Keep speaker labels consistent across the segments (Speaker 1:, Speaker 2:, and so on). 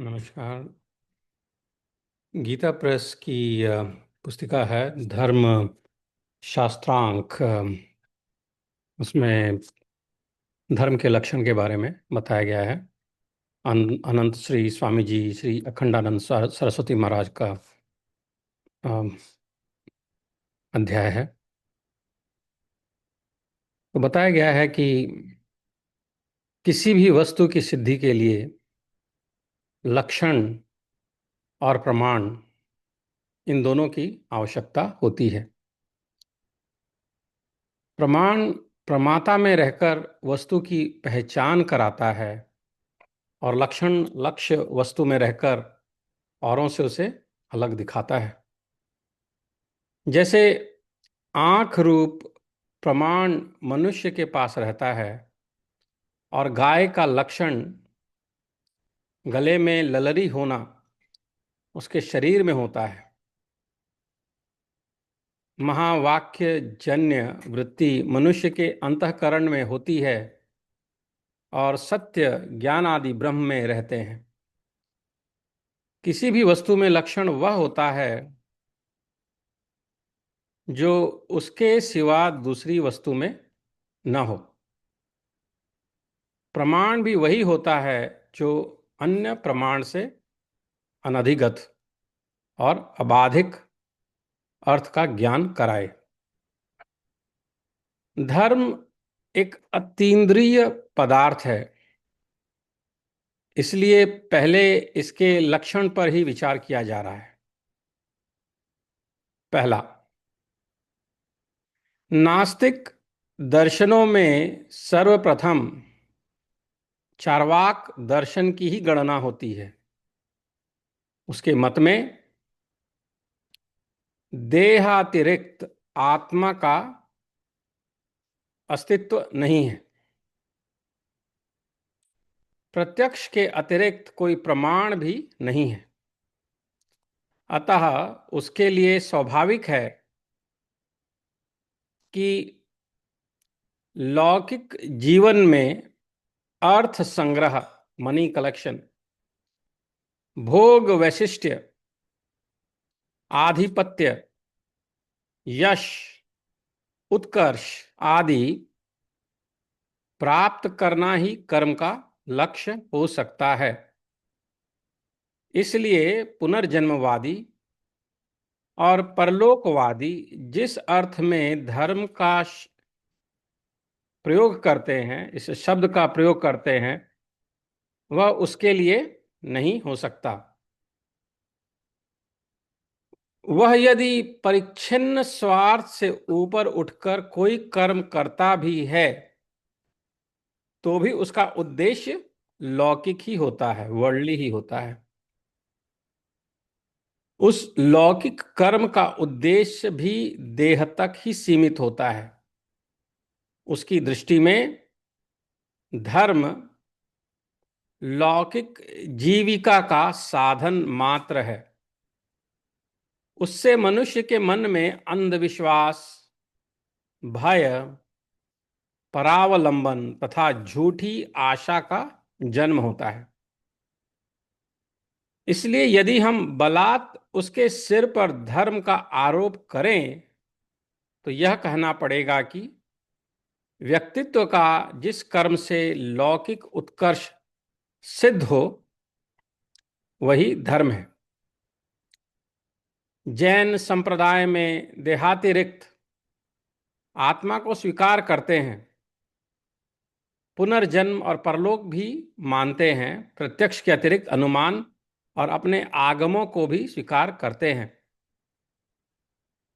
Speaker 1: नमस्कार। गीता प्रेस की पुस्तिका है धर्म शास्त्रांक। उसमें धर्म के लक्षण के बारे में बताया गया है। अनंत श्री स्वामी जी श्री अखंडानंद सरस्वती महाराज का अध्याय है। तो बताया गया है कि किसी भी वस्तु की सिद्धि के लिए लक्षण और प्रमाण, इन दोनों की आवश्यकता होती है। प्रमाण प्रमाता में रहकर वस्तु की पहचान कराता है और लक्षण लक्ष्य वस्तु में रहकर औरों से उसे अलग दिखाता है। जैसे आंख रूप प्रमाण मनुष्य के पास रहता है और गाय का लक्षण गले में ललरी होना उसके शरीर में होता है। महावाक्य जन्य वृत्ति मनुष्य के अंतःकरण में होती है और सत्य ज्ञान आदि ब्रह्म में रहते हैं। किसी भी वस्तु में लक्षण वह होता है जो उसके सिवा दूसरी वस्तु में न हो। प्रमाण भी वही होता है जो अन्य प्रमाण से अनधिगत और अबाधिक अर्थ का ज्ञान कराए। धर्म एक अतीन्द्रिय पदार्थ है, इसलिए पहले इसके लक्षण पर ही विचार किया जा रहा है। पहला, नास्तिक दर्शनों में सर्वप्रथम चार्वाक दर्शन की ही गणना होती है। उसके मत में देहातिरिक्त आत्मा का अस्तित्व नहीं है। प्रत्यक्ष के अतिरिक्त कोई प्रमाण भी नहीं है। अतः उसके लिए स्वाभाविक है कि लौकिक जीवन में अर्थ संग्रह, मनी कलेक्शन, भोग वैशिष्ट्य, आधिपत्य, यश, उत्कर्ष आदि प्राप्त करना ही कर्म का लक्ष्य हो सकता है। इसलिए पुनर्जन्मवादी और परलोकवादी जिस अर्थ में धर्म का प्रयोग करते हैं, इस शब्द का प्रयोग करते हैं, वह उसके लिए नहीं हो सकता। वह यदि परिच्छिन्न स्वार्थ से ऊपर उठकर कोई कर्म करता भी है तो भी उसका उद्देश्य लौकिक ही होता है, वर्ldly ही होता है। उस लौकिक कर्म का उद्देश्य भी देह तक ही सीमित होता है। उसकी दृष्टि में धर्म लौकिक जीविका का साधन मात्र है। उससे मनुष्य के मन में अंधविश्वास, भय, परावलंबन तथा झूठी आशा का जन्म होता है। इसलिए यदि हम बलात् उसके सिर पर धर्म का आरोप करें तो यह कहना पड़ेगा कि व्यक्तित्व का जिस कर्म से लौकिक उत्कर्ष सिद्ध हो वही धर्म है। जैन संप्रदाय में देहातिरिक्त आत्मा को स्वीकार करते हैं, पुनर्जन्म और परलोक भी मानते हैं, प्रत्यक्ष के अतिरिक्त अनुमान और अपने आगमों को भी स्वीकार करते हैं।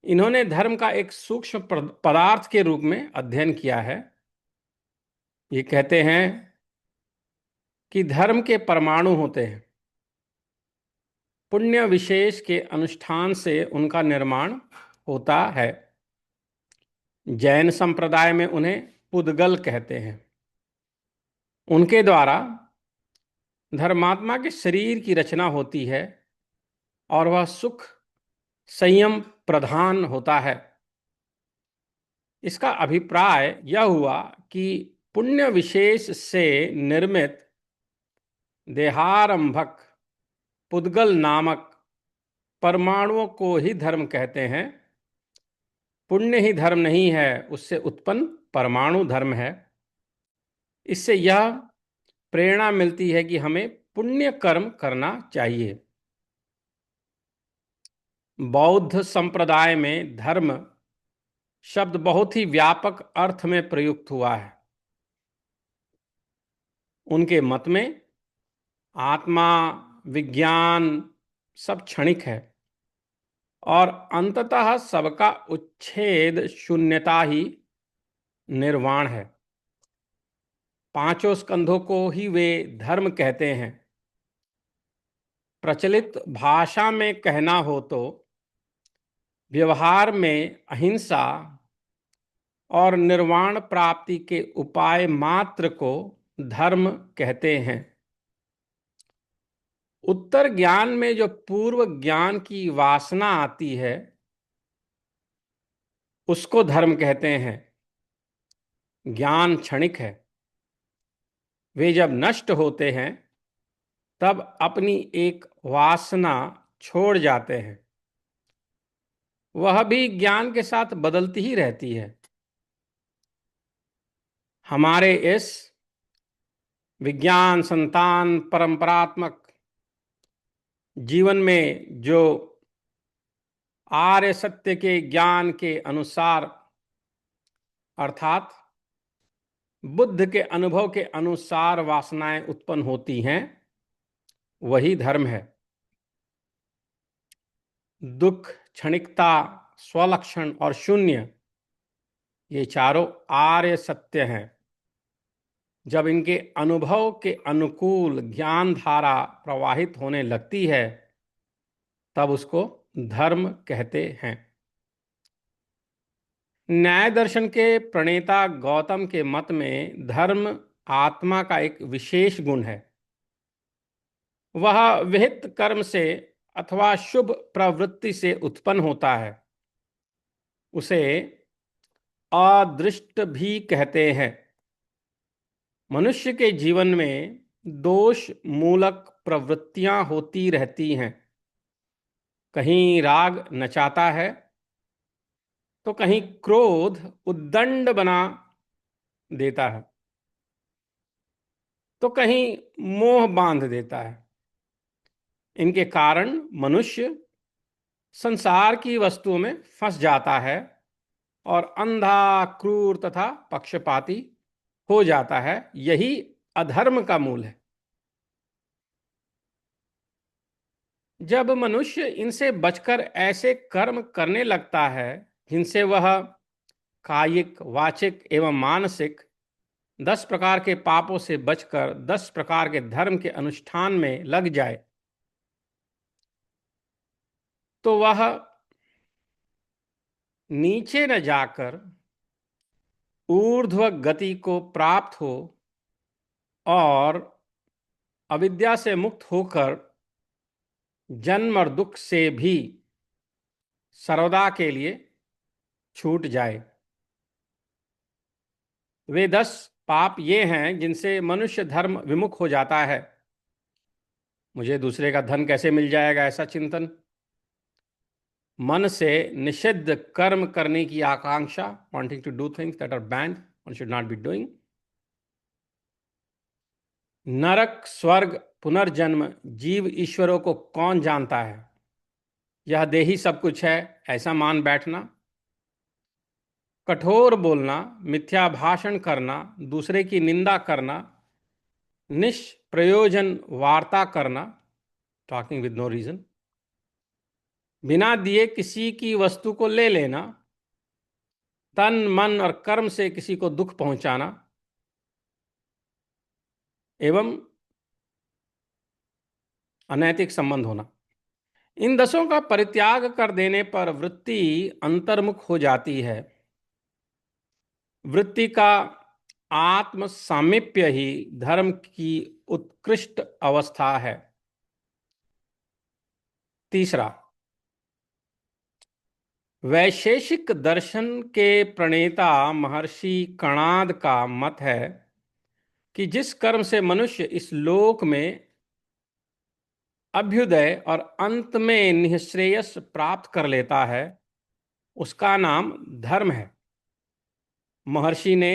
Speaker 1: इन्होंने धर्म का एक सूक्ष्म पदार्थ के रूप में अध्ययन किया है। ये कहते हैं कि धर्म के परमाणु होते हैं, पुण्य विशेष के अनुष्ठान से उनका निर्माण होता है। जैन संप्रदाय में उन्हें पुद्गल कहते हैं। उनके द्वारा धर्मात्मा के शरीर की रचना होती है और वह सुख संयम प्रधान होता है। इसका अभिप्राय यह हुआ कि पुण्य विशेष से निर्मित देहारंभक पुद्गल नामक परमाणुओं को ही धर्म कहते हैं। पुण्य ही धर्म नहीं है, उससे उत्पन्न परमाणु धर्म है। इससे यह प्रेरणा मिलती है कि हमें पुण्य कर्म करना चाहिए। बौद्ध संप्रदाय में धर्म शब्द बहुत ही व्यापक अर्थ में प्रयुक्त हुआ है। उनके मत में आत्मा, विज्ञान सब क्षणिक है और अंततः सबका उच्छेद शून्यता ही निर्वाण है। पांचों स्कंधों को ही वे धर्म कहते हैं। प्रचलित भाषा में कहना हो तो व्यवहार में अहिंसा और निर्वाण प्राप्ति के उपाय मात्र को धर्म कहते हैं। उत्तर ज्ञान में जो पूर्व ज्ञान की वासना आती है उसको धर्म कहते हैं। ज्ञान क्षणिक है, वे जब नष्ट होते हैं तब अपनी एक वासना छोड़ जाते हैं। वह भी ज्ञान के साथ बदलती ही रहती है। हमारे इस विज्ञान संतान परंपरात्मक जीवन में जो आर्य सत्य के ज्ञान के अनुसार अर्थात बुद्ध के अनुभव के अनुसार वासनाएं उत्पन्न होती हैं, वही धर्म है। दुख, क्षणिकता, स्वलक्षण और शून्य, ये चारों आर्य सत्य हैं। जब इनके अनुभव के अनुकूल ज्ञान धारा प्रवाहित होने लगती है तब उसको धर्म कहते हैं। न्याय दर्शन के प्रणेता गौतम के मत में धर्म आत्मा का एक विशेष गुण है। वह विहित कर्म से अथवा शुभ प्रवृत्ति से उत्पन्न होता है। उसे अदृष्ट भी कहते हैं। मनुष्य के जीवन में दोष मूलक प्रवृत्तियां होती रहती हैं। कहीं राग नचाता है तो कहीं क्रोध उद्दंड बना देता है तो कहीं मोह बांध देता है। इनके कारण मनुष्य संसार की वस्तुओं में फंस जाता है और अंधा, क्रूर तथा पक्षपाती हो जाता है। यही अधर्म का मूल है। जब मनुष्य इनसे बचकर ऐसे कर्म करने लगता है जिनसे वह कायिक, वाचिक एवं मानसिक 10 प्रकार के पापों से बचकर 10 प्रकार के धर्म के अनुष्ठान में लग जाए, तो वह नीचे न जाकर ऊर्ध्व गति को प्राप्त हो और अविद्या से मुक्त होकर जन्म और दुख से भी सर्वदा के लिए छूट जाए। वे 10 पाप ये हैं जिनसे मनुष्य धर्म विमुख हो जाता है। मुझे दूसरे का धन कैसे मिल जाएगा, ऐसा चिंतन, मन से निषिद्ध कर्म करने की आकांक्षा, wanting to do things that are banned, one should not be doing, नरक, स्वर्ग, पुनर्जन्म, जीव ईश्वरों को कौन जानता है, यह देही सब कुछ है, ऐसा मान बैठना, कठोर बोलना, मिथ्या भाषण करना, दूसरे की निंदा करना, निष्प्रयोजन वार्ता करना, टॉकिंग विद नो रीजन, बिना दिए किसी की वस्तु को ले लेना, तन, मन और कर्म से किसी को दुख पहुंचाना एवं अनैतिक संबंध होना। इन 10 का परित्याग कर देने पर वृत्ति अंतर्मुख हो जाती है। वृत्ति का आत्म सामीप्य ही धर्म की उत्कृष्ट अवस्था है। तीसरा, वैशेषिक दर्शन के प्रणेता महर्षि कणाद का मत है कि जिस कर्म से मनुष्य इस लोक में अभ्युदय और अंत में निःश्रेयस प्राप्त कर लेता है, उसका नाम धर्म है। महर्षि ने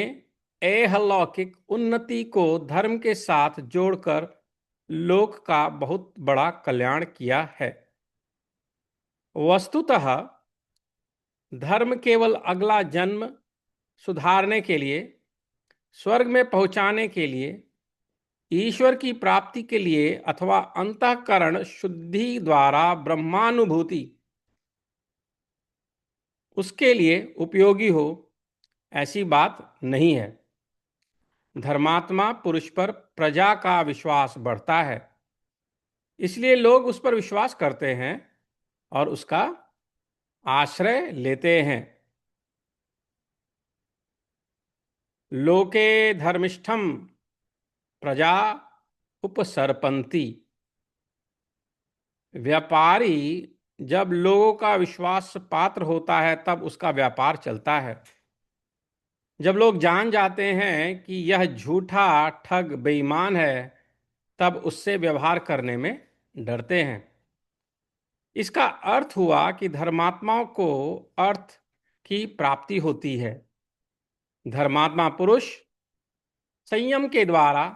Speaker 1: ऐहलौकिक उन्नति को धर्म के साथ जोड़कर लोक का बहुत बड़ा कल्याण किया है। वस्तुतः धर्म केवल अगला जन्म सुधारने के लिए, स्वर्ग में पहुंचाने के लिए, ईश्वर की प्राप्ति के लिए अथवा अंतःकरण शुद्धि द्वारा ब्रह्मानुभूति उसके लिए उपयोगी हो, ऐसी बात नहीं है। धर्मात्मा पुरुष पर प्रजा का विश्वास बढ़ता है, इसलिए लोग उस पर विश्वास करते हैं और उसका आश्रय लेते हैं। लोके धर्मिष्ठम प्रजा उपसरपंती। व्यापारी जब लोगों का विश्वास पात्र होता है तब उसका व्यापार चलता है। जब लोग जान जाते हैं कि यह झूठा ठग बेईमान है, तब उससे व्यवहार करने में डरते हैं। इसका अर्थ हुआ कि धर्मात्माओं को अर्थ की प्राप्ति होती है। धर्मात्मा पुरुष संयम के द्वारा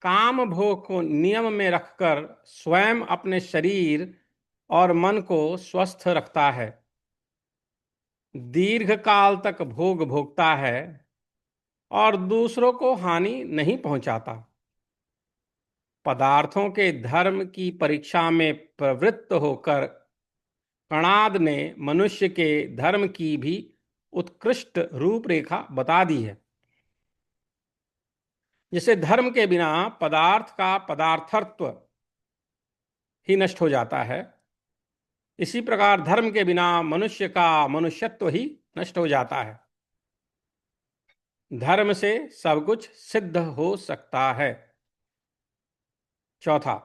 Speaker 1: काम भोग को नियम में रखकर स्वयं अपने शरीर और मन को स्वस्थ रखता है, दीर्घ काल तक भोग भोगता है और दूसरों को हानि नहीं पहुंचाता। पदार्थों के धर्म की परीक्षा में प्रवृत्त होकर कणाद ने मनुष्य के धर्म की भी उत्कृष्ट रूपरेखा बता दी है। जैसे धर्म के बिना पदार्थ का पदार्थत्व ही नष्ट हो जाता है, इसी प्रकार धर्म के बिना मनुष्य का मनुष्यत्व ही नष्ट हो जाता है। धर्म से सब कुछ सिद्ध हो सकता है। चौथा,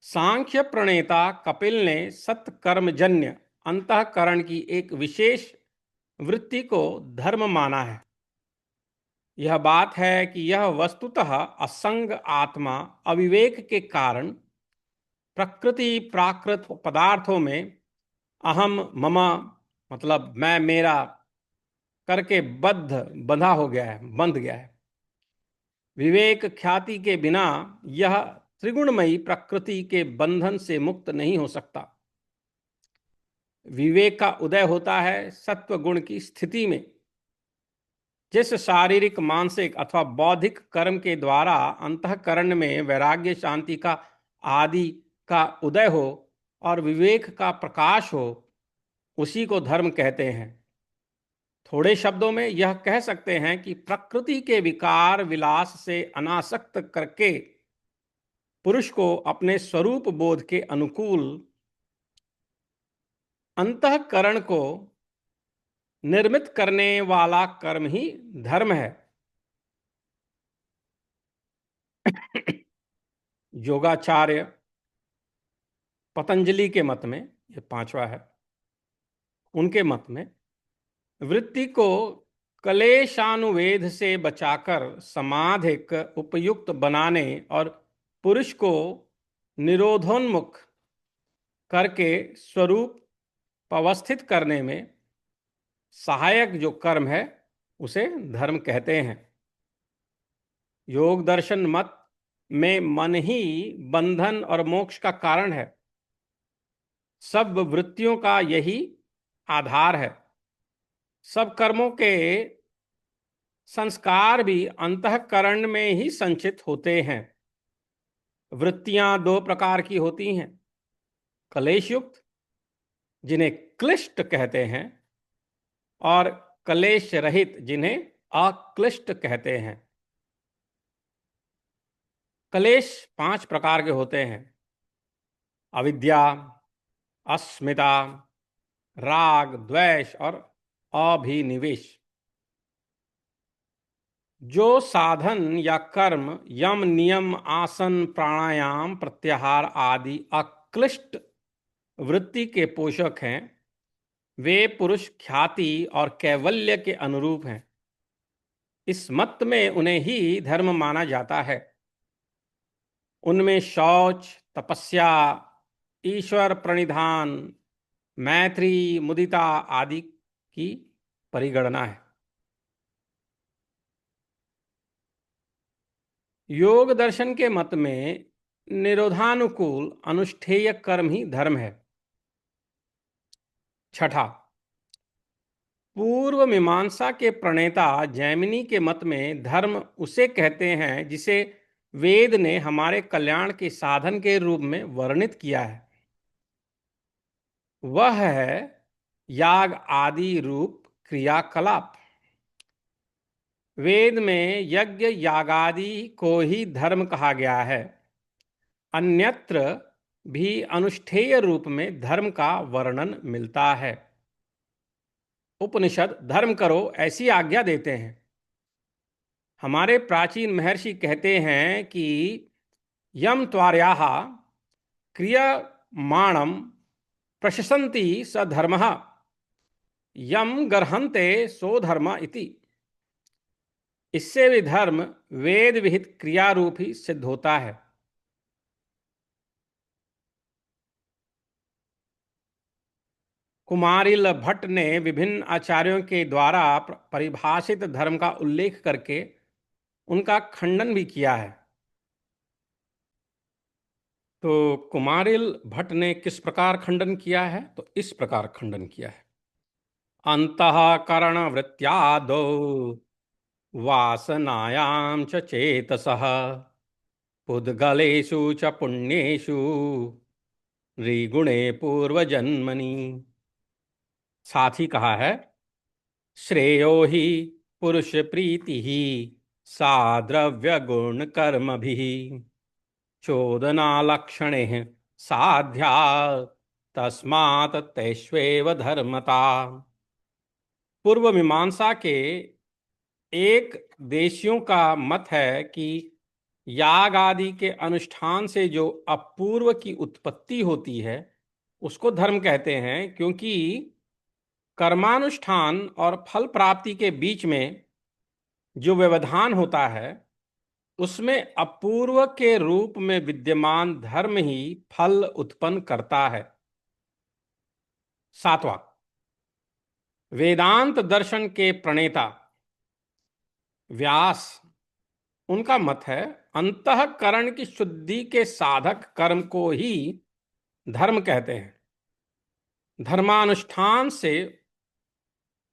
Speaker 1: सांख्य प्रणेता कपिल ने सत्कर्मजन्य अंतःकरण की एक विशेष वृत्ति को धर्म माना है। यह बात है कि यह वस्तुतः असंग आत्मा अविवेक के कारण प्रकृति प्राकृत पदार्थों में अहम मम मतलब मैं मेरा करके बंधा हो गया है, बंध गया है। विवेक ख्याति के बिना यह त्रिगुणमयी प्रकृति के बंधन से मुक्त नहीं हो सकता। विवेक का उदय होता है सत्व गुण की स्थिति में। जिस शारीरिक, मानसिक अथवा बौद्धिक कर्म के द्वारा अंतःकरण में वैराग्य, शांति का आदि का उदय हो और विवेक का प्रकाश हो, उसी को धर्म कहते हैं। थोड़े शब्दों में यह कह सकते हैं कि प्रकृति के विकार विलास से अनासक्त करके पुरुष को अपने स्वरूप बोध के अनुकूल अंतःकरण को निर्मित करने वाला कर्म ही धर्म है। योगाचार्य पतंजलि के मत में, ये पांचवा है, उनके मत में वृत्ति को क्लेशानुवेध से बचाकर समाधिक उपयुक्त बनाने और पुरुष को निरोधोन्मुख करके स्वरूप पवस्थित करने में सहायक जो कर्म है उसे धर्म कहते हैं। योग दर्शन मत में मन ही बंधन और मोक्ष का कारण है। सब वृत्तियों का यही आधार है। सब कर्मों के संस्कार भी अंतःकरण में ही संचित होते हैं। वृत्तियां दो प्रकार की होती हैं, क्लेश युक्त जिन्हें क्लिष्ट कहते हैं और क्लेश रहित जिन्हें अक्लिष्ट कहते हैं। क्लेश 5 प्रकार के होते हैं: अविद्या, अस्मिता, राग, द्वेष और अभिनिवेश। जो साधन या कर्म यम, नियम, आसन, प्राणायाम, प्रत्याहार आदि अक्लिष्ट वृत्ति के पोषक हैं, वे पुरुष ख्याति और कैवल्य के अनुरूप हैं। इस मत में उन्हें ही धर्म माना जाता है। उनमें शौच, तपस्या, ईश्वर प्रणिधान, मैत्री, मुदिता आदि की परिगणना है। योग दर्शन के मत में निरोधानुकूल अनुष्ठेय कर्म ही धर्म है। छठा, पूर्व मीमांसा के प्रणेता जैमिनी के मत में धर्म उसे कहते हैं जिसे वेद ने हमारे कल्याण के साधन के रूप में वर्णित किया है। वह है याग आदि रूप क्रियाकलाप। वेद में यज्ञ यागादि को ही धर्म कहा गया है। अन्यत्र भी अनुष्ठेय रूप में धर्म का वर्णन मिलता है। उपनिषद धर्म करो ऐसी आज्ञा देते हैं। हमारे प्राचीन महर्षि कहते हैं कि यम त्वार्याः क्रियमाणम प्रशसन्ति स धर्मः, यम गर्हन्ते सो धर्म इति। इससे भी धर्म वेद विहित क्रिया रूप ही सिद्ध होता है। कुमारिल भट्ट ने विभिन्न आचार्यों के द्वारा परिभाषित धर्म का उल्लेख करके उनका खंडन भी किया है। तो कुमारिल भट्ट ने किस प्रकार खंडन किया है? तो इस प्रकार खंडन किया है। अंतःकरण वृत्त्यादौ वासनायां च चेतसः पुद्गलेषु च पुण्येषु ऋगुणे पूर्वजन्मनि। साथ ही कहा है, श्रेयो ही पुरुष प्रीति ही सा द्रव्य गुण कर्म भी चोदना लक्षणे साध्या तस्मात् तैष्वेव धर्मता। पूर्व मीमांसा के एक देशियों का मत है कि याग आदि के अनुष्ठान से जो अपूर्व की उत्पत्ति होती है उसको धर्म कहते हैं, क्योंकि कर्मानुष्ठान और फल प्राप्ति के बीच में जो व्यवधान होता है उसमें अपूर्व के रूप में विद्यमान धर्म ही फल उत्पन्न करता है। सातवां, वेदांत दर्शन के प्रणेता व्यास, उनका मत है अंतःकरण की शुद्धि के साधक कर्म को ही धर्म कहते हैं। धर्मानुष्ठान से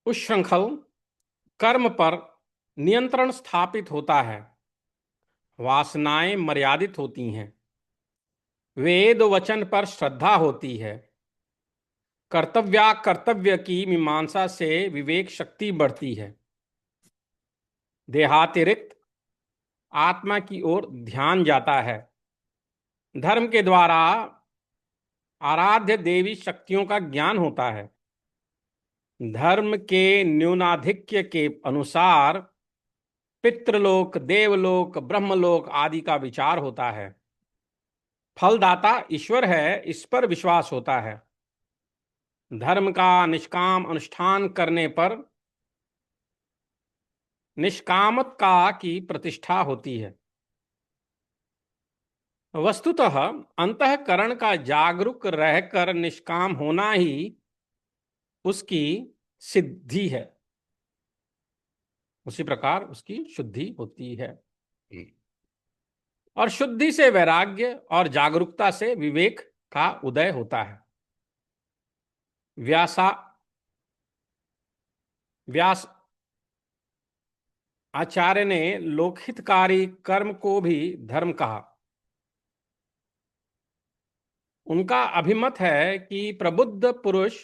Speaker 1: उच्छृंखल कर्म पर नियंत्रण स्थापित होता है, वासनाएं मर्यादित होती हैं, वेद वचन पर श्रद्धा होती है, कर्तव्य की मीमांसा से विवेक शक्ति बढ़ती है, देहातिरिक्त आत्मा की ओर ध्यान जाता है, धर्म के द्वारा आराध्य देवी शक्तियों का ज्ञान होता है, धर्म के न्यूनाधिक्य के अनुसार पितृलोक, देवलोक, ब्रह्मलोक आदि का विचार होता है, फलदाता ईश्वर है इस पर विश्वास होता है, धर्म का निष्काम अनुष्ठान करने पर निष्कामता की प्रतिष्ठा होती है। वस्तुतः अंतःकरण का जागरूक रहकर निष्काम होना ही उसकी सिद्धि है, उसी प्रकार उसकी शुद्धि होती है। और शुद्धि से वैराग्य और जागरूकता से विवेक का उदय होता है। व्यास आचार्य ने लोकहितकारी कर्म को भी धर्म कहा। उनका अभिमत है कि प्रबुद्ध पुरुष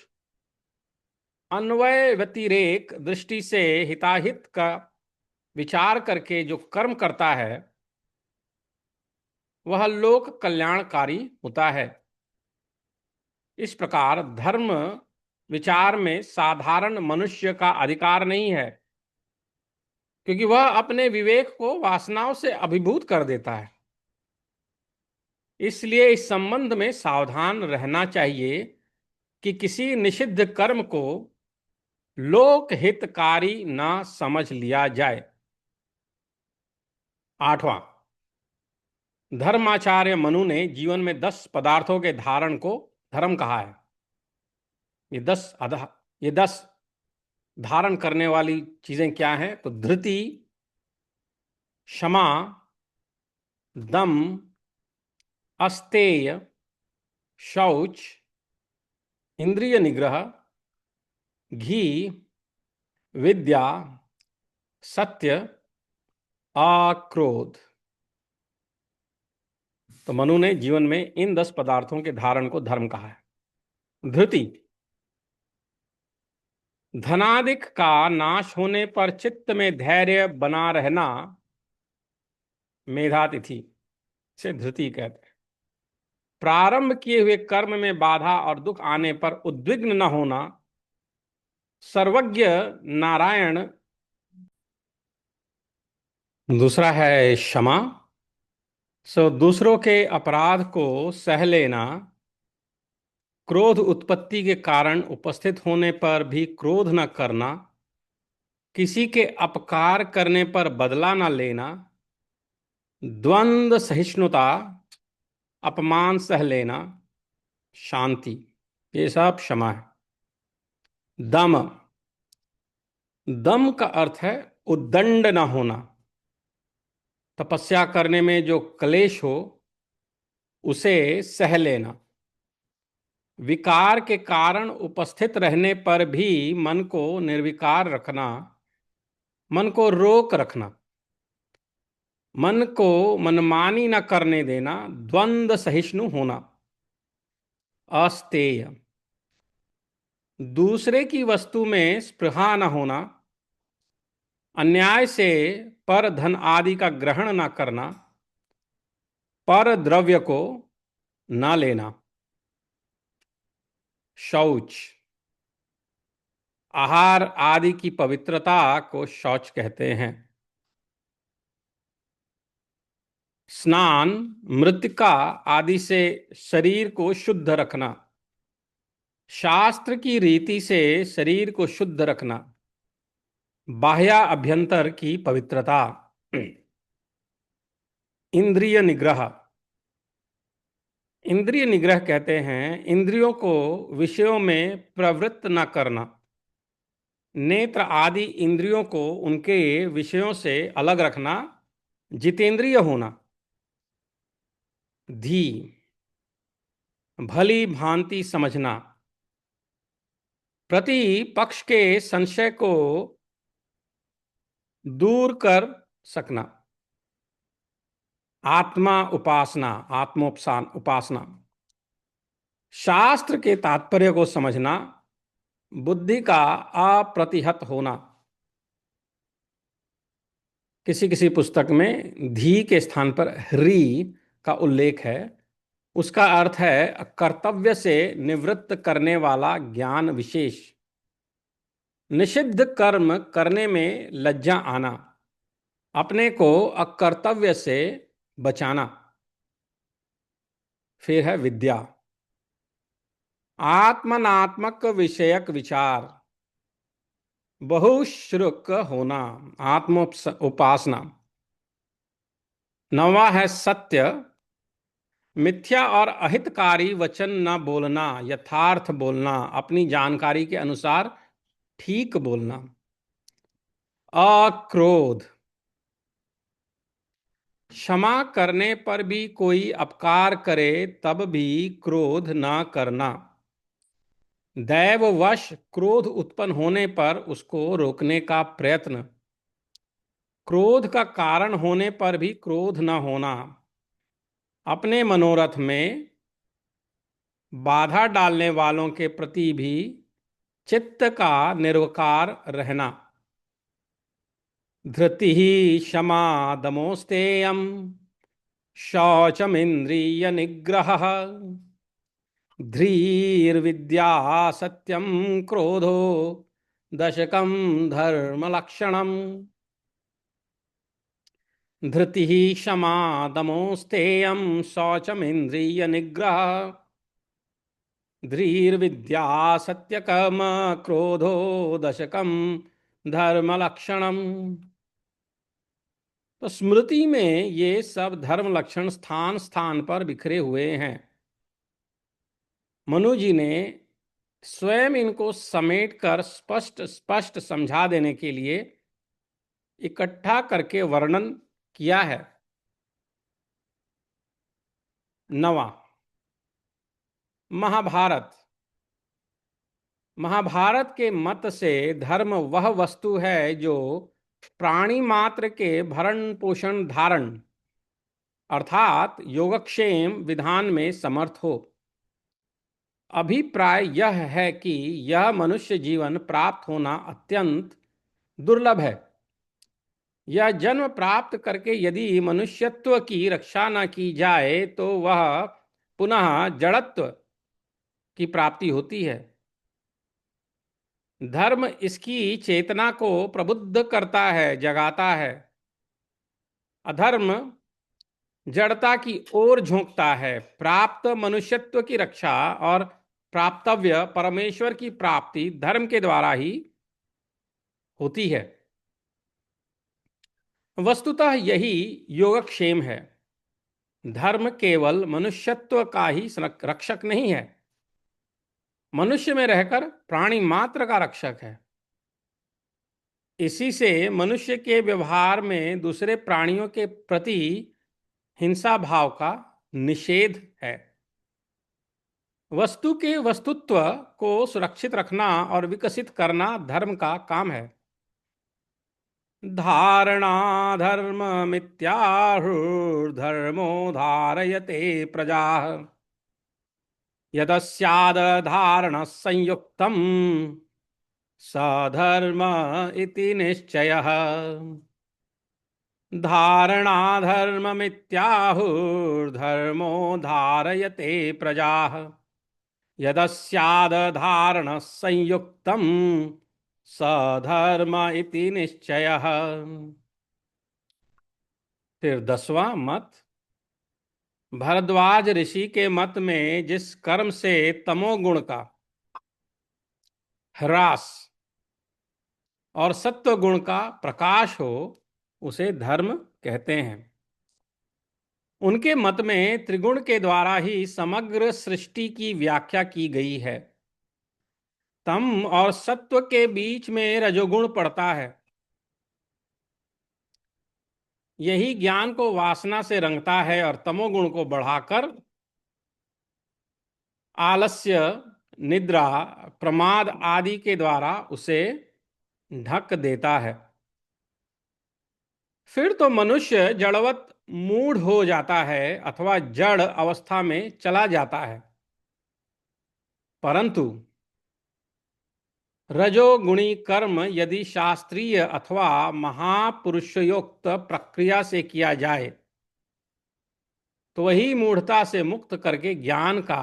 Speaker 1: अन्वय व्यतिरेक दृष्टि से हिताहित का विचार करके जो कर्म करता है वह लोक कल्याणकारी होता है। इस प्रकार धर्म विचार में साधारण मनुष्य का अधिकार नहीं है, क्योंकि वह अपने विवेक को वासनाओं से अभिभूत कर देता है। इसलिए इस संबंध में सावधान रहना चाहिए कि किसी निषिद्ध कर्म को लोक हितकारी ना समझ लिया जाए। आठवां, धर्माचार्य मनु ने जीवन में 10 पदार्थों के धारण को धर्म कहा है। ये 10 धारण करने वाली चीजें क्या हैं? तो धृति, क्षमा, दम, अस्तेय, शौच, इंद्रिय निग्रह, घी, विद्या, सत्य, अक्रोध। तो मनु ने जीवन में इन 10 पदार्थों के धारण को धर्म कहा है। धृति, धनादिक का नाश होने पर चित्त में धैर्य बना रहना मेधातिथि से धृति कहते हैं। प्रारंभ किए हुए कर्म में बाधा और दुख आने पर उद्विग्न न होना सर्वज्ञ नारायण। दूसरा है क्षमा, दूसरों के अपराध को सह लेना, क्रोध उत्पत्ति के कारण उपस्थित होने पर भी क्रोध न करना, किसी के अपकार करने पर बदला न लेना, द्वंद्व सहिष्णुता, अपमान सह लेना, शांति, ये सब क्षमा है। दम, दम का अर्थ है उद्दंड न होना, तपस्या करने में जो क्लेश हो उसे सह लेना, विकार के कारण उपस्थित रहने पर भी मन को निर्विकार रखना, मन को रोक रखना, मन को मनमानी न करने देना, द्वंद्व सहिष्णु होना। अस्तेय, दूसरे की वस्तु में स्पृहा न होना, अन्याय से पर धन आदि का ग्रहण न करना, पर द्रव्य को न लेना। शौच, आहार आदि की पवित्रता को शौच कहते हैं। स्नान, मृतिका आदि से शरीर को शुद्ध रखना, शास्त्र की रीति से शरीर को शुद्ध रखना, बाह्य अभ्यंतर की पवित्रता। इंद्रिय निग्रह, इंद्रिय निग्रह कहते हैं इंद्रियों को विषयों में प्रवृत्त न करना, नेत्र आदि इंद्रियों को उनके विषयों से अलग रखना, जितेंद्रिय होना। धी, भली भांति समझना, प्रतिपक्ष के संशय को दूर कर सकना। आत्मा उपासना, आत्मोपसान उपासना, शास्त्र के तात्पर्य को समझना, बुद्धि का अप्रतिहत होना। किसी किसी पुस्तक में धी के स्थान पर ह्री का उल्लेख है, उसका अर्थ है कर्तव्य से निवृत्त करने वाला ज्ञान विशेष, निषिद्ध कर्म करने में लज्जा आना, अपने को अकर्तव्य से बचाना। फिर है विद्या, आत्मनात्मक विषयक विचार, बहुश्रुक होना, आत्म उपासना। नौवां है सत्य, मिथ्या और अहितकारी वचन न बोलना, यथार्थ बोलना, अपनी जानकारी के अनुसार ठीक बोलना। अक्रोध, क्षमा करने पर भी कोई अपकार करे तब भी क्रोध न करना, दैववश क्रोध उत्पन्न होने पर उसको रोकने का प्रयत्न, क्रोध का कारण होने पर भी क्रोध न होना, अपने मनोरथ में बाधा डालने वालों के प्रति भी चित्त का निर्विकार रहना। धृति ही क्षमा दमोस्तेयम, शौचमिंद्रिय निग्रह, धीर्विद्या सत्यम क्रोधो दशकम धर्म लक्षणम। धृति ही क्षमा दमोस्तेयम, शौचमिंद्रिय निग्रह, धीर्विद्या सत्यकम क्रोधो दशकम धर्म लक्षणम। तो स्मृति में ये सब धर्म लक्षण स्थान स्थान पर बिखरे हुए हैं। मनु जी ने स्वयं इनको समेटकर स्पष्ट स्पष्ट समझा देने के लिए इकट्ठा करके वर्णन किया है। 9वां, महाभारत। महाभारत के मत से धर्म वह वस्तु है जो प्राणी मात्र के भरण पोषण धारण अर्थात योगक्षेम विधान में समर्थ हो। अभिप्राय यह है कि यह मनुष्य जीवन प्राप्त होना अत्यंत दुर्लभ है। यह जन्म प्राप्त करके यदि मनुष्यत्व की रक्षा न की जाए तो वह पुनः जड़त्व की प्राप्ति होती है। धर्म इसकी चेतना को प्रबुद्ध करता है, जगाता है। अधर्म जड़ता की ओर झोंकता है। प्राप्त मनुष्यत्व की रक्षा और प्राप्तव्य परमेश्वर की प्राप्ति धर्म के द्वारा ही होती है। वस्तुतः यही योगक्षेम है। धर्म केवल मनुष्यत्व का ही रक्षक नहीं है, मनुष्य में रहकर प्राणी मात्र का रक्षक है। इसी से मनुष्य के व्यवहार में दूसरे प्राणियों के प्रति हिंसा भाव का निषेध है। वस्तु के वस्तुत्व को सुरक्षित रखना और विकसित करना धर्म का काम है। धारणा धर्म मित्याहुर्धर्मो धारयते प्रजा यदस्याद धारण संयुक्तम सधर्म इति निश्चयः। धारणा धर्म मित्याहुर्धर्मो धारयते प्रजा यदस्याद धारण संयुक्तम सधर्म इति निश्चयः। फिर 10वां मत। भरद्वाज ऋषि के मत में जिस कर्म से तमोगुण का ह्रास और सत्व गुण का प्रकाश हो उसे धर्म कहते हैं। उनके मत में त्रिगुण के द्वारा ही समग्र सृष्टि की व्याख्या की गई है। तम और सत्व के बीच में रजोगुण पड़ता है। यही ज्ञान को वासना से रंगता है और तमोगुण को बढ़ाकर आलस्य, निद्रा, प्रमाद आदि के द्वारा उसे ढक देता है। फिर तो मनुष्य जड़वत मूढ़ हो जाता है अथवा जड़ अवस्था में चला जाता है। परंतु रजोगुणी कर्म यदि शास्त्रीय अथवा महापुरुषयोक्त प्रक्रिया से किया जाए तो वही मूढ़ता से मुक्त करके ज्ञान का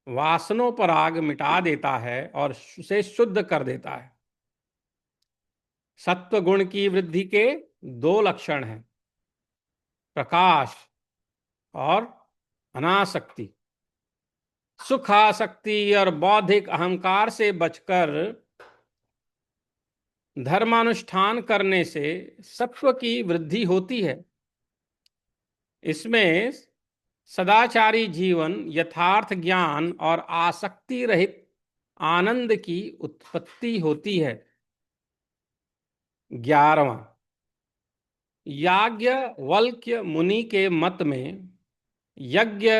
Speaker 1: वासनोपराग मिटा देता है और उसे शुद्ध कर देता है। सत्व गुण की वृद्धि के 2 लक्षण हैं, प्रकाश और अनासक्ति। सुखासक्ति और बौद्धिक अहंकार से बचकर धर्मानुष्ठान करने से सत्व की वृद्धि होती है। इसमें सदाचारी जीवन, यथार्थ ज्ञान और आसक्ति रहित आनंद की उत्पत्ति होती है। 11वां, याज्ञवल्क्य मुनि के मत में यज्ञ,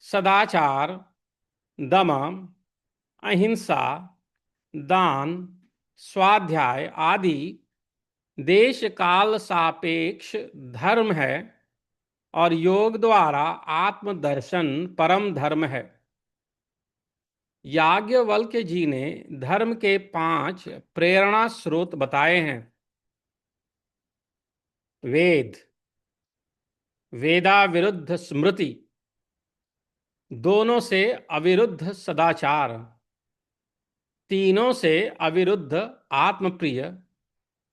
Speaker 1: सदाचार, दम, अहिंसा, दान, स्वाध्याय आदि देश काल सापेक्ष धर्म है और योग द्वारा आत्मदर्शन परम धर्म है। याज्ञवल्क्य जी ने धर्म के 5 प्रेरणा स्रोत बताए हैं। वेद, वेदा विरुद्ध स्मृति, दोनों से अविरुद्ध सदाचार, तीनों से अविरुद्ध आत्मप्रिय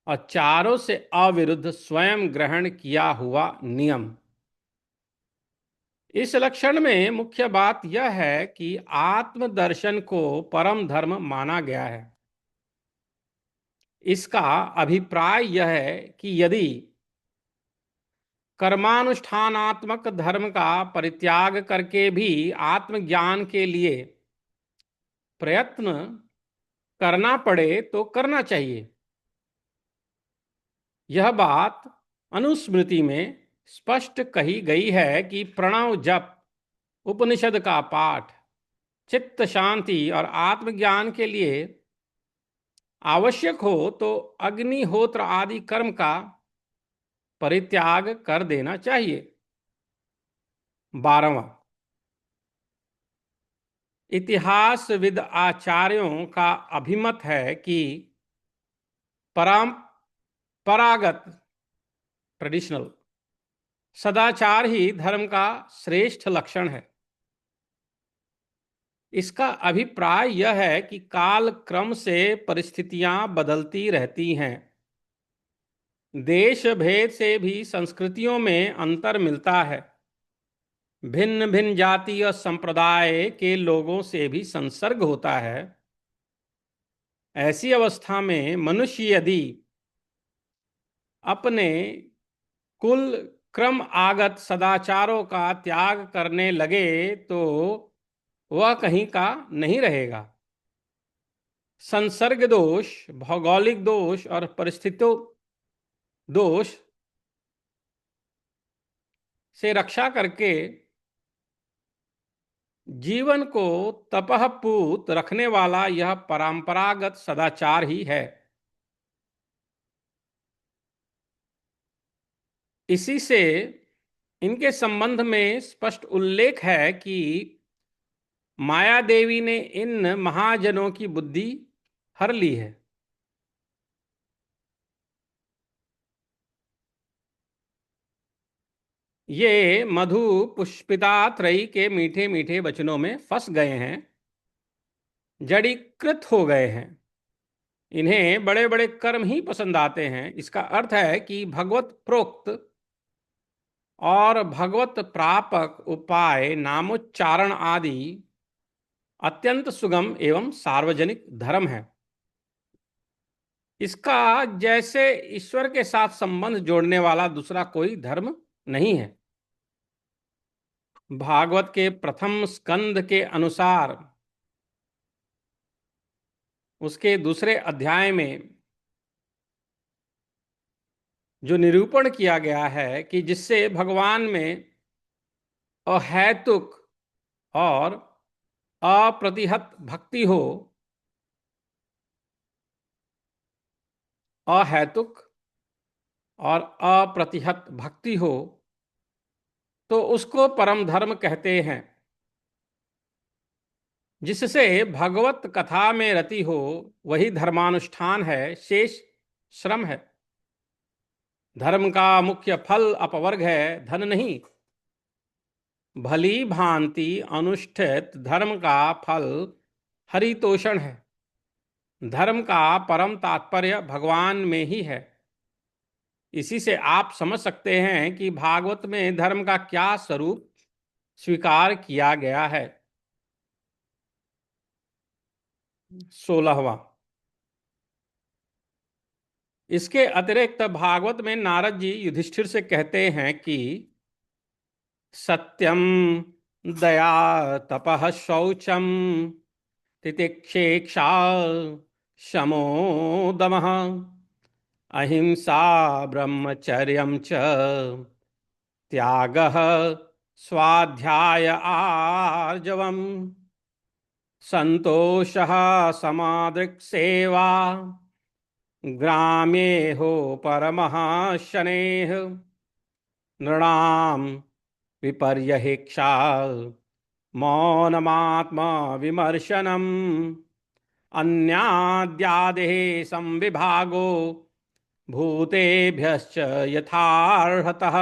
Speaker 1: और चारों से अविरुद्ध स्वयं ग्रहण किया हुआ नियम। इस लक्षण में मुख्य बात यह है कि आत्मदर्शन को परम धर्म माना गया है। इसका अभिप्राय यह है कि यदि कर्मानुष्ठानात्मक धर्म का परित्याग करके भी आत्मज्ञान के लिए प्रयत्न करना पड़े तो करना चाहिए। यह बात अनुस्मृति में स्पष्ट कही गई है कि प्रणव जप, उपनिषद का पाठ, चित्त शांति और आत्मज्ञान के लिए आवश्यक हो तो अग्निहोत्र आदि कर्म का परित्याग कर देना चाहिए। 12वां, इतिहासविद आचार्यों का अभिमत है कि परंपरागत ट्रेडिशनल सदाचार ही धर्म का श्रेष्ठ लक्षण है। इसका अभिप्राय यह है कि काल क्रम से परिस्थितियां बदलती रहती हैं। देश भेद से भी संस्कृतियों में अंतर मिलता है। भिन्न भिन्न जाति और संप्रदाय के लोगों से भी संसर्ग होता है। ऐसी अवस्था में मनुष्य यदि अपने कुल क्रम आगत सदाचारों का त्याग करने लगे तो वह कहीं का नहीं रहेगा। संसर्ग दोष, भौगोलिक दोष और परिस्थितियों दोष से रक्षा करके जीवन को तपःपूत रखने वाला यह परंपरागत सदाचार ही है। इसी से इनके संबंध में स्पष्ट उल्लेख है कि माया देवी ने इन महाजनों की बुद्धि हर ली है। ये मधु पुष्पिता त्रयी के मीठे मीठे वचनों में फंस गए हैं, जड़ीकृत हो गए हैं। इन्हें बड़े बड़े कर्म ही पसंद आते हैं। इसका अर्थ है कि भगवत प्रोक्त और भगवत प्रापक उपाय, नामोच्चारण आदि अत्यंत सुगम एवं सार्वजनिक धर्म है। इसका जैसे ईश्वर के साथ संबंध जोड़ने वाला दूसरा कोई धर्म नहीं है। भागवत के प्रथम स्कंद के अनुसार उसके दूसरे अध्याय में जो निरूपण किया गया है कि जिससे भगवान में अहैतुक और अप्रतिहत भक्ति हो, अहैतुक और अप्रतिहत भक्ति हो, तो उसको परम धर्म कहते हैं। जिससे भगवत कथा में रति हो वही धर्मानुष्ठान है, शेष श्रम है। धर्म का मुख्य फल अपवर्ग है, धन नहीं। भली भांति अनुष्ठित धर्म का फल हरितोषण है। धर्म का परम तात्पर्य भगवान में ही है। इसी से आप समझ सकते हैं कि भागवत में धर्म का क्या स्वरूप स्वीकार किया गया है। 16वां, इसके अतिरिक्त भागवत में नारद जी युधिष्ठिर से कहते हैं कि सत्यम, दया, तपः, शौचम, तितिक्षेक्षा, शमो दमः, अहिंसा, ब्रह्मचर्यं च, त्यागः, स्वाध्याय आर्जवम्, संतोषः, समादृक्सेवा, ग्राम्यो परमः शनेः, नृणां विपर्यहिक्षा, मौनमात्मा विमर्शनम्, अन्याद्यादेः संविभागो भूतेभ्यश्च यथार्हतः,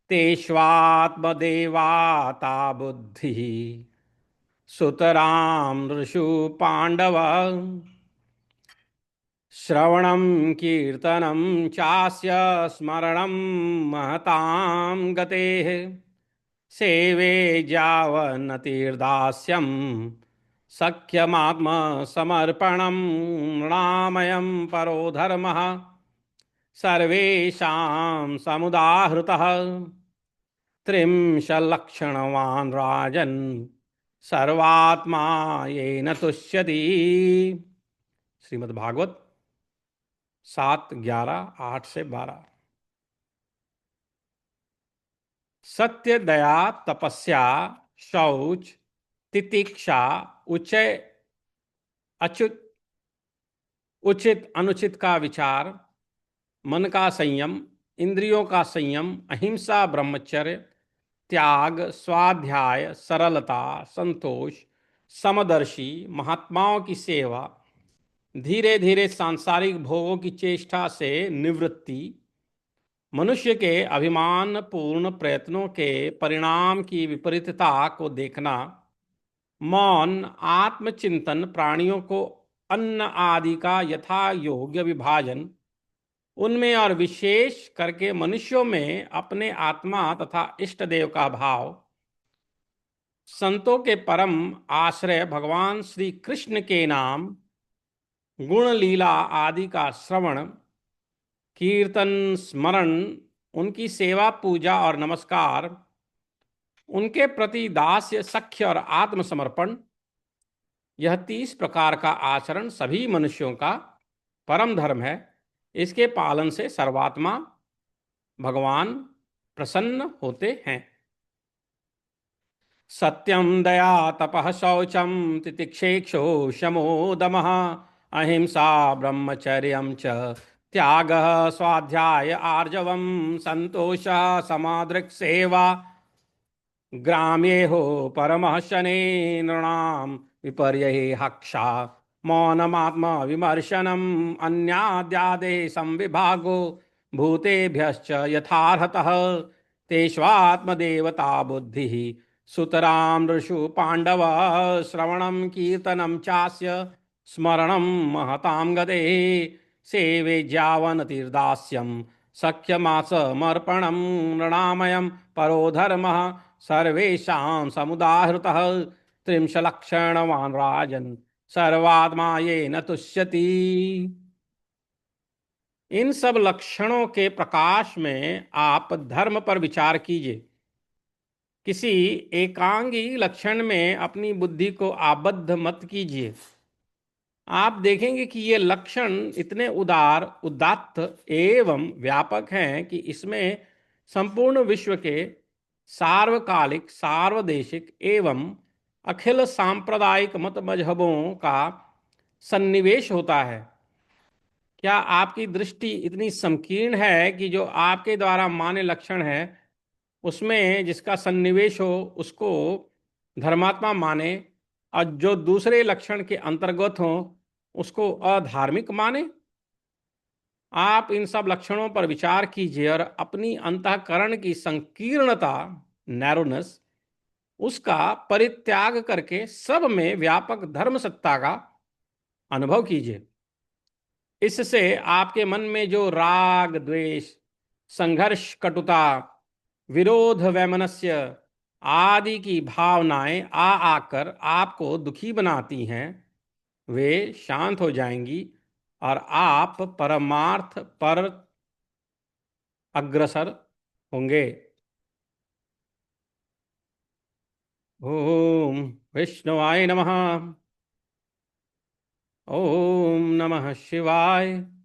Speaker 1: तेष्वात्मदेवाता बुद्धिः, सुतरां नृषु पाण्डव, श्रवणं कीर्तनं चास्य स्मरणं महतां गतेः, सेवे जावन्नतिर्दास्यं सख्यमात्मसमर्पणं, नृणामयं परो धर्मः, सर्वेषां समुदाहृतः त्रिंशल्लक्षणवान् राजन् सर्वात्मा येन तुष्यति। श्रीमद् भागवत 7:11, 8 से 12। सत्य, दया, तपस्या, शौच, तितिक्षा, उचय अच्युत उचित अनुचित का विचार, मन का संयम, इंद्रियों का संयम, अहिंसा, ब्रह्मचर्य, त्याग, स्वाध्याय, सरलता, संतोष, समदर्शी, महात्माओं की सेवा, धीरे धीरे सांसारिक भोगों की चेष्टा से निवृत्ति, मनुष्य के अभिमान पूर्ण प्रयत्नों के परिणाम की विपरीतता को देखना, मौन, आत्मचिंतन, प्राणियों को अन्न आदि का यथा योग्य विभाजन, उनमें और विशेष करके मनुष्यों में अपने आत्मा तथा इष्ट देव का भाव, संतों के परम आश्रय भगवान श्री कृष्ण के नाम, गुण लीला आदि का श्रवण, कीर्तन, स्मरण, उनकी सेवा, पूजा और नमस्कार, उनके प्रति दास्य, सख्य और आत्मसमर्पण, यह 30 प्रकार का आचरण सभी मनुष्यों का परम धर्म है। इसके पालन से सर्वात्मा भगवान प्रसन्न होते हैं। सत्यम, दया, तपः, शौचम, तितिक्षेक्षो, शमो, दमः, अहिंसा, ब्रह्मचर्यं च त्यागः, स्वाध्याय, आर्जवं, संतोषः, समादृक् सेवा, ग्राम्ये हो परमः शने, नृणां विपर्यये हक्षा, मौनमात्मा विमर्शनम्, अन्याद्यादेः संविभागो भूतेभ्यश्च यथार्हतः, तेष्वात्मदेवता बुद्धिः, सुतरां नृषु पाण्डव, श्रवणं कीर्तनं चास्य स्मरणं महतां गतेः, सेवे ज्यावनतिर्दास्यं सख्यमासमर्पणं, नृणामयं परो धर्मः, सर्वेषां समुदाहृतः, त्रिंशलक्षणवान् राजन् सर्वात्मा येन तुष्यति। इन सब लक्षणों के प्रकाश में आप धर्म पर विचार कीजिए। किसी एकांगी लक्षण में अपनी बुद्धि को आबद्ध मत कीजिए। आप देखेंगे कि ये लक्षण इतने उदार, उदात्त एवं व्यापक हैं कि इसमें संपूर्ण विश्व के सार्वकालिक, सार्वदेशिक एवं अखिल सांप्रदायिक मत मजहबों का सन्निवेश होता है। क्या आपकी दृष्टि इतनी संकीर्ण है कि जो आपके द्वारा मान्य लक्षण है उसमें जिसका सन्निवेश हो उसको धर्मात्मा माने, और जो दूसरे लक्षण के अंतर्गत हो उसको अधार्मिक माने? आप इन सब लक्षणों पर विचार कीजिए और अपनी अंतःकरण की संकीर्णता, नैरोनेस, उसका परित्याग करके सब में व्यापक धर्म सत्ता का अनुभव कीजिए। इससे आपके मन में जो राग, द्वेष, संघर्ष, कटुता, विरोध, वैमनस्य आदि की भावनाएं आ आकर आपको दुखी बनाती हैं, वे शांत हो जाएंगी और आप परमार्थ पर अग्रसर होंगे। ओम विष्णुवाय नमः। ओम नमः शिवाय।